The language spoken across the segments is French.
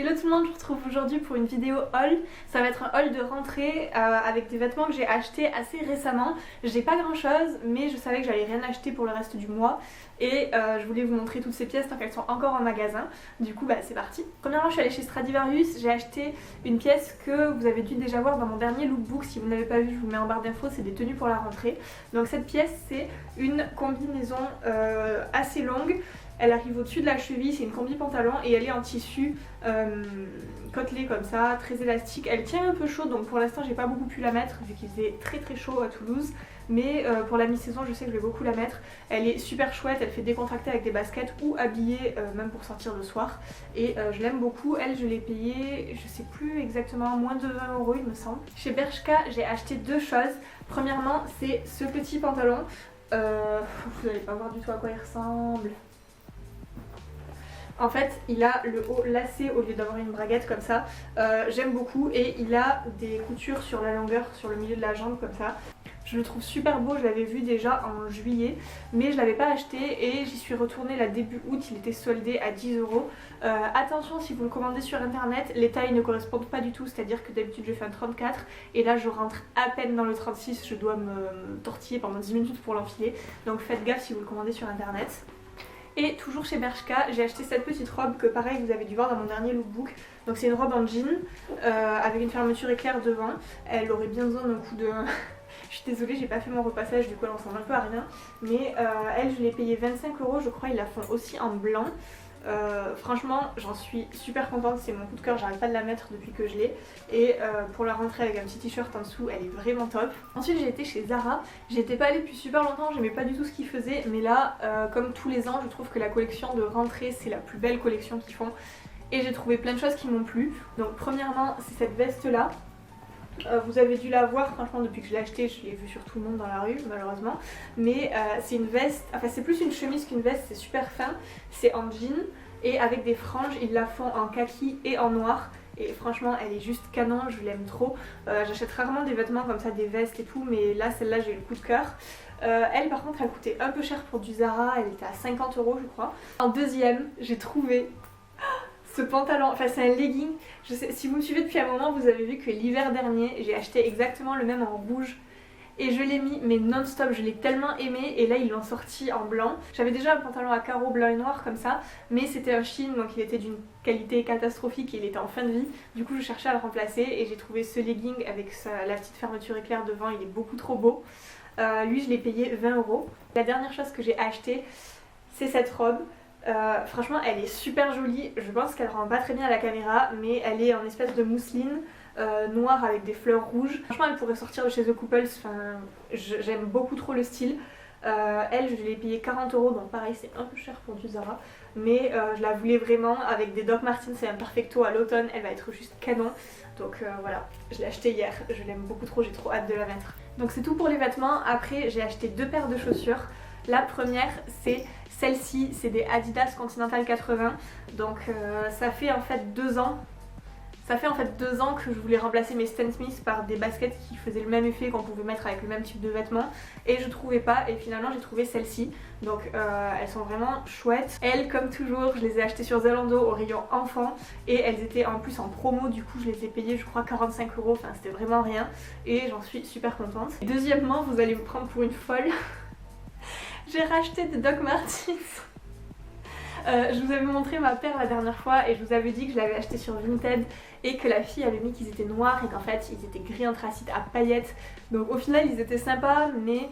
Hello tout le monde, je vous retrouve aujourd'hui pour une vidéo haul. Ça va être un haul de rentrée avec des vêtements que j'ai achetés assez récemment. J'ai pas grand chose mais je savais que j'allais rien acheter pour le reste du mois et je voulais vous montrer toutes ces pièces tant qu'elles sont encore en magasin. Du coup c'est parti. Premièrement je suis allée chez Stradivarius, j'ai acheté une pièce que vous avez dû déjà voir dans mon dernier lookbook. Si vous n'avez pas vu je vous mets en barre d'infos, c'est des tenues pour la rentrée. Donc cette pièce c'est une combinaison assez longue. Elle arrive au-dessus de la cheville, c'est une combi pantalon et elle est en tissu côtelé comme ça, très élastique. Elle tient un peu chaud donc pour l'instant j'ai pas beaucoup pu la mettre vu qu'il faisait très chaud à Toulouse. Mais pour la mi-saison je sais que je vais beaucoup la mettre. Elle est super chouette, elle fait décontracter avec des baskets ou habillée même pour sortir le soir. Et je l'aime beaucoup. Elle je l'ai payée, je sais plus exactement, moins de 20 € il me semble. Chez Bershka j'ai acheté deux choses. Premièrement c'est ce petit pantalon. Vous n'allez pas voir du tout à quoi il ressemble. En fait il a le haut lacé au lieu d'avoir une braguette comme ça, j'aime beaucoup et il a des coutures sur la longueur, sur le milieu de la jambe comme ça. Je le trouve super beau, je l'avais vu déjà en juillet mais je l'avais pas acheté et j'y suis retournée là début août, il était soldé à 10 €. Attention si vous le commandez sur internet, les tailles ne correspondent pas du tout, c'est à dire que d'habitude je fais un 34 et là je rentre à peine dans le 36, je dois me tortiller pendant 10 minutes pour l'enfiler, donc faites gaffe si vous le commandez sur internet. Et toujours chez Bershka, j'ai acheté cette petite robe que pareil vous avez dû voir dans mon dernier lookbook. Donc c'est une robe en jean avec une fermeture éclair devant. Elle aurait bien besoin d'un coup de... Je suis désolée, j'ai pas fait mon repassage, du coup elle ressemble un peu à rien. Mais elle je l'ai payée 25 €, je crois, ils la font aussi en blanc. Franchement j'en suis super contente, c'est mon coup de cœur, j'arrête pas de la mettre depuis que je l'ai. Et pour la rentrée avec un petit t-shirt en dessous, elle est vraiment top. Ensuite j'ai été chez Zara, j'y étais pas allée depuis super longtemps, j'aimais pas du tout ce qu'ils faisaient. Mais là comme tous les ans je trouve que la collection de rentrée c'est la plus belle collection qu'ils font. Et j'ai trouvé plein de choses qui m'ont plu. Donc premièrement c'est cette veste là. Vous avez dû la voir, franchement depuis que je l'ai achetée je l'ai vue sur tout le monde dans la rue malheureusement. Mais c'est une veste, enfin c'est plus une chemise qu'une veste, c'est super fin. C'est en jean et avec des franges, ils la font en kaki et en noir. Et franchement elle est juste canon, je l'aime trop. J'achète rarement des vêtements comme ça, des vestes et tout, mais là celle-là j'ai eu le coup de cœur. Elle par contre elle coûtait un peu cher pour du Zara, elle était à 50 € je crois. En deuxième j'ai trouvé ce pantalon, enfin c'est un legging. Je sais, si vous me suivez depuis un moment vous avez vu que l'hiver dernier j'ai acheté exactement le même en rouge et je l'ai mis mais non-stop, je l'ai tellement aimé et là ils l'ont sorti en blanc. J'avais déjà un pantalon à carreaux blanc et noir comme ça mais c'était un Shein donc il était d'une qualité catastrophique et il était en fin de vie. Du coup je cherchais à le remplacer et j'ai trouvé ce legging avec la petite fermeture éclair devant, il est beaucoup trop beau. Lui je l'ai payé 20 €. La dernière chose que j'ai acheté c'est cette robe. Franchement elle est super jolie, je pense qu'elle rend pas très bien à la caméra mais elle est en espèce de mousseline noire avec des fleurs rouges. Franchement elle pourrait sortir de chez The Couples, enfin, j'aime beaucoup trop le style. Elle je l'ai payée 40 € donc pareil c'est un peu cher pour du Zara. Mais je la voulais vraiment avec des Doc Martens, c'est un perfecto à l'automne, elle va être juste canon. Donc voilà, je l'ai acheté hier, je l'aime beaucoup trop, j'ai trop hâte de la mettre. Donc c'est tout pour les vêtements, après j'ai acheté deux paires de chaussures. La première c'est celle-ci, c'est des Adidas Continental 80. Donc ça fait en fait 2 ans. Ça fait en fait 2 ans que je voulais remplacer mes Stan Smith par des baskets qui faisaient le même effet, qu'on pouvait mettre avec le même type de vêtements. Et je trouvais pas et finalement j'ai trouvé celle-ci. Donc elles sont vraiment chouettes. Elles comme toujours je les ai achetées sur Zalando au rayon enfant. Et elles étaient en plus en promo, du coup je les ai payées je crois 45 €. Enfin c'était vraiment rien. Et j'en suis super contente. Deuxièmement vous allez me prendre pour une folle. J'ai racheté des Doc Martens. Je vous avais montré ma paire la dernière fois et je vous avais dit que je l'avais acheté sur Vinted et que la fille avait mis qu'ils étaient noirs et qu'en fait ils étaient gris anthracite à paillettes. Donc au final ils étaient sympas mais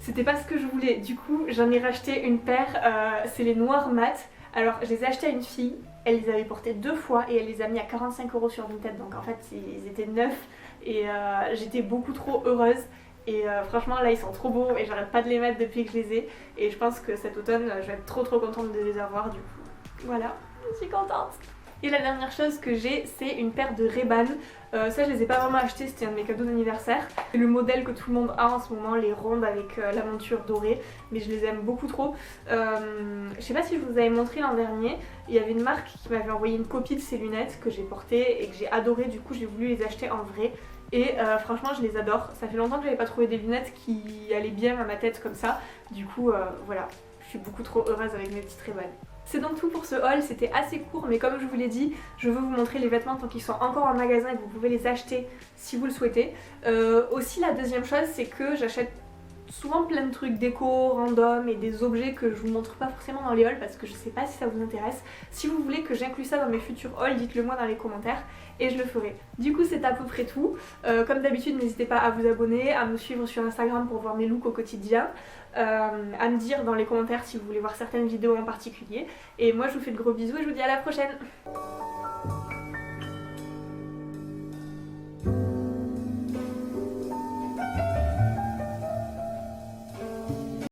c'était pas ce que je voulais. Du coup j'en ai racheté une paire, c'est les noirs mat. Alors je les ai achetés à une fille, elle les avait portés 2 fois et elle les a mis à 45 € sur Vinted. Donc en fait ils étaient neufs et j'étais beaucoup trop heureuse. Et franchement là ils sont trop beaux et j'arrête pas de les mettre depuis que je les ai. Et je pense que cet automne je vais être trop contente de les avoir du coup. Voilà, je suis contente. Et la dernière chose que j'ai c'est une paire de Ray-Ban. Ça je les ai pas vraiment achetées, c'était un de mes cadeaux d'anniversaire. C'est le modèle que tout le monde a en ce moment, les rondes avec la monture dorée. Mais je les aime beaucoup trop. Je sais pas si je vous avais montré l'an dernier, il y avait une marque qui m'avait envoyé une copie de ces lunettes que j'ai portées et que j'ai adoré. Du coup j'ai voulu les acheter en vrai. Et franchement je les adore. Ça fait longtemps que j'avais pas trouvé des lunettes qui allaient bien à ma tête comme ça. Du coup voilà, je suis beaucoup trop heureuse avec mes petites Ray-Ban. C'est donc tout pour ce haul, c'était assez court mais comme je vous l'ai dit, je veux vous montrer les vêtements tant qu'ils sont encore en magasin et que vous pouvez les acheter si vous le souhaitez. Aussi la deuxième chose c'est que j'achète souvent plein de trucs déco, random et des objets que je vous montre pas forcément dans les hauls parce que je sais pas si ça vous intéresse. Si vous voulez que j'inclue ça dans mes futurs hauls, dites-le moi dans les commentaires et je le ferai. Du coup c'est à peu près tout. Comme d'habitude n'hésitez pas à vous abonner, à me suivre sur Instagram pour voir mes looks au quotidien, à me dire dans les commentaires si vous voulez voir certaines vidéos en particulier. Et moi je vous fais de gros bisous et je vous dis à la prochaine.